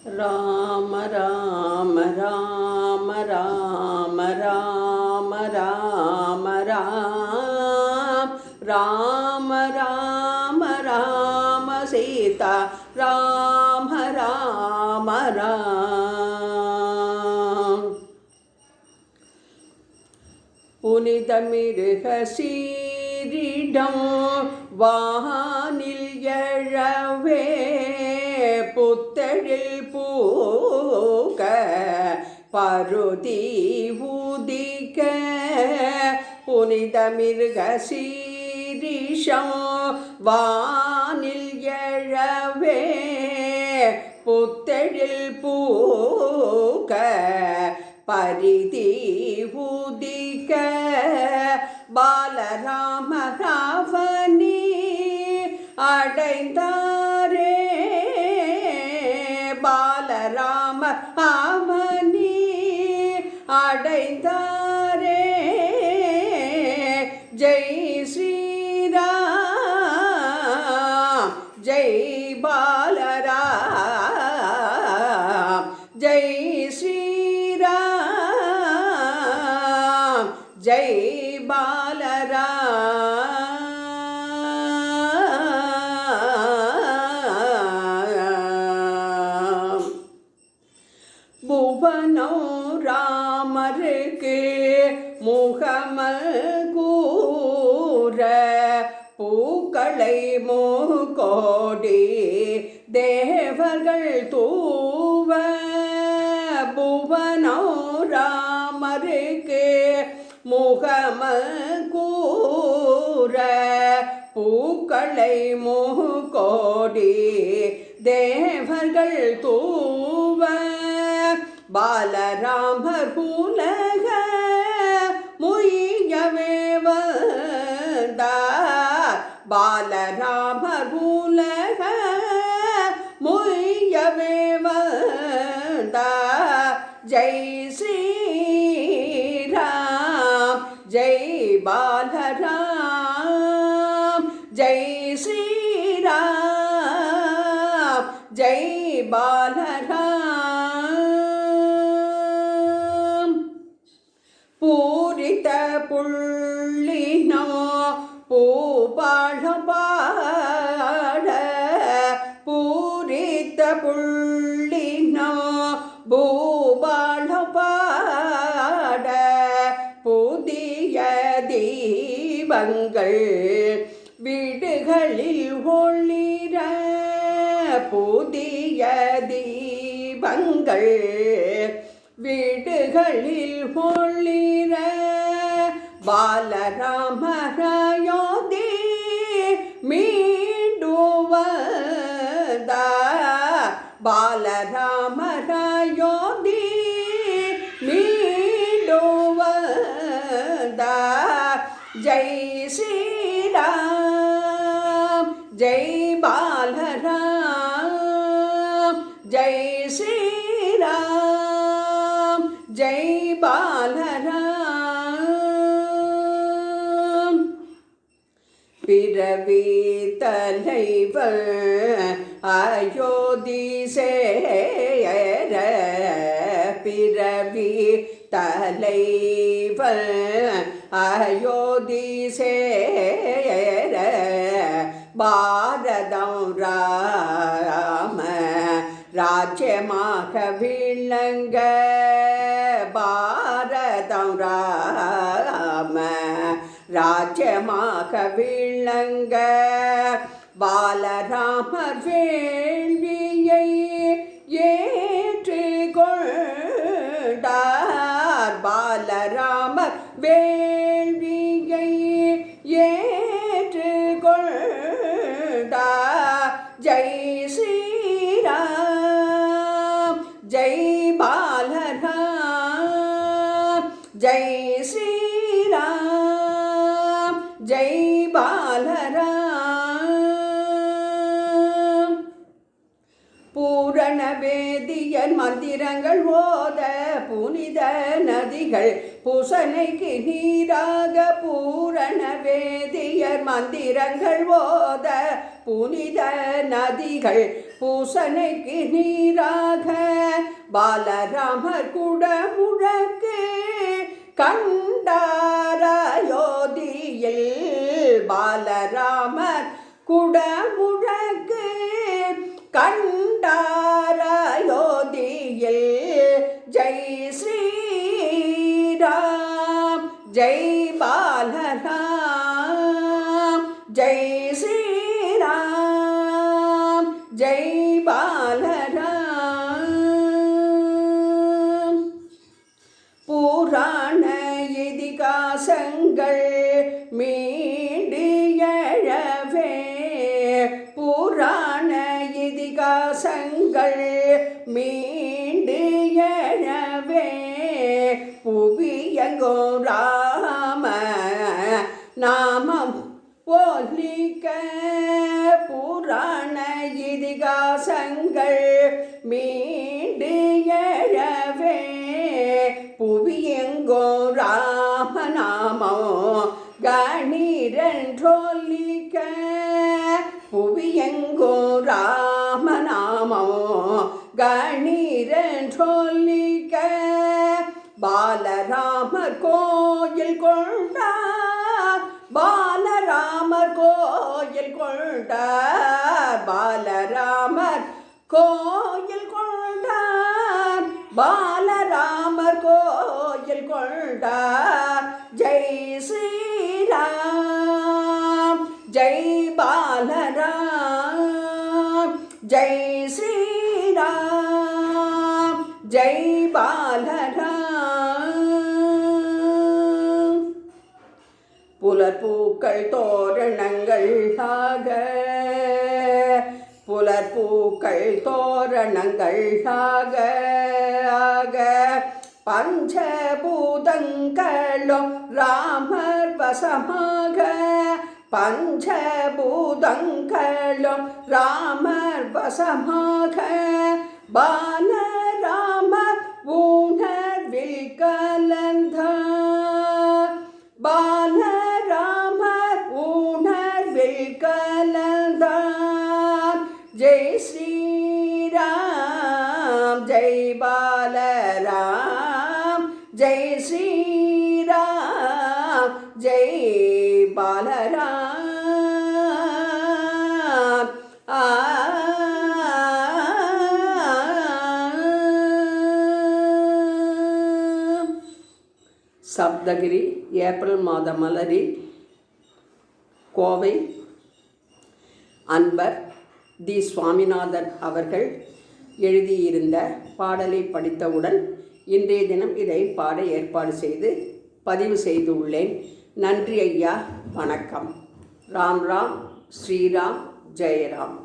ராம ராம ராம ராம ராம ராம ராம ராம ராம ராம சீதா ராம ராம ராம் புனிதமிருக சீரிடம் வானில் எழவே புத்தழில் பூக்க பருதி உதிக்க புனிதமிருக சீரிஷம் வானில் எழவே புத்தழில் பூக்க பரிதி உதிக்க பாலராம ராவணி அடைந்தாரே பாலராம ராவணி அடைந்தாரே ஜெய் ஸ்ரீராம் ஜெய் பாலராம் ஜெய் ஸ்ரீராம் ஜெய் பாலராம் புவனம் ராமருக்கு முகமல் கூற பூக்களை மூகோடி தேவர்கள் தூவ புவனம் ராமருக்கு முகமல் கூற பூக்களை மூகோடி தேவர்கள் தூவ பாலராமர் உலக முயவே வந்தார் பாலராமர் உலக முயவே வந்தார் ஜெய் ஸ்ரீராம் ஜெய் பாலராம் ஜெய் ஸ்ரீராம் ஜெய் பாலராம் பூரித்த புள்ளினோ பூபாழம் பாட பூரித்த புள்ளினோ பூபாழம் பாட புதிய தீபங்கள் வீடுகளில் ஒளிர புதிய தீபங்கள் வீடுகளில் ஒளிர பாலராமராயோதி மீண்டுவத பாலராமராயோதி மீண்டுவத ஜெய் ஸ்ரீராம் ஜெய் பாலராம் ஜெய் ஸ்ரீராம் ஜெய் பாலராம் பிறவி தலைவர் அயோத்தி சேர பிறவி தலைவர் அயோத்தி சேர பாரதம் ராம ராஜ்யமாக விளங்க பாரதம் ராம ராஜ்யமாக விளங்க பாலராமர் வேள்வியை ஏற்றுக்கொண்டார் பாலராமர் வேள்வியை ஏற்றுக்கொண்டார் ஜெய் ஸ்ரீராம் ஜெய் பாலராம் ஜெய் ஸ்ரீராம் ஜெய் பாலராம் பூரண வேதியர் மந்திரங்கள் ஓத புனித நதிகள் பூசனைக்கு நீராக பூரண வேதியர் மந்திரங்கள் ஓத புனித நதிகள் பூசனைக்கு நீராக பாலராமர் குடமுழக்கு கண்டாராயோதியில் பாலராமர் குடமுழக்கு கண்டாராயோதியில் ஜெய் ஸ்ரீராம் ஜெய் பாலராம் ஜெய் ஸ்ரீராம் ஜெய் பாலராம். புராண இதிகாசங்கள் மீண்டு எழவே புராண இதிகாசங்கள் மீண்டு எழவே புவியங்கோ ராம நாமம் ஒலிக்க புராண இதிகாசங்கள் மீண்டு எழவே புவியங்கோ ராமநாமோ கணீரன்றொலிக்க புவியங்கோ ராமநாமோ கணீரன்றொலிக்க பாலராமர் கோயில் கொண்டார் பாலராமர் கோயில் கொண்டார் பாலராமர் கோயில் கொண்டார் பாலராமர் கோயில் கொண்டார் ஜெய் ஸ்ரீராம் ஜெய் பாலராம் ஜெய் ஸ்ரீராம் ஜெய் பாலராம். புலர்பூக்கள் தோரணங்களாக புலர்பூக்கள் தோரணங்களாக பஞ்சபூதங்களும் ராமர் வசமாக பஞ்சபூதங்களும் ராமர் வசமாக பாலராமர் உணர்வில் கலந்தார் பாலராமர் உணர்வில் கலந்தார் ஜெய் ஸ்ரீராம் ஜெய் பாலராம் ஜெய் ஸ்ரீராம் ஜெய் பாலராம். சப்தகிரி ஏப்ரல் மாத மலரில் கோவை அன்பர் தி சுவாமிநாதன் அவர்கள் எழுதியிருந்த பாடலை படித்தவுடன் இன்றைய தினம் இதை பாட ஏற்பாடு செய்து பதிவு செய்துள்ளேன். நன்றி ஐயா, வணக்கம். ராம் ராம், ஸ்ரீராம், ஜெயராம்.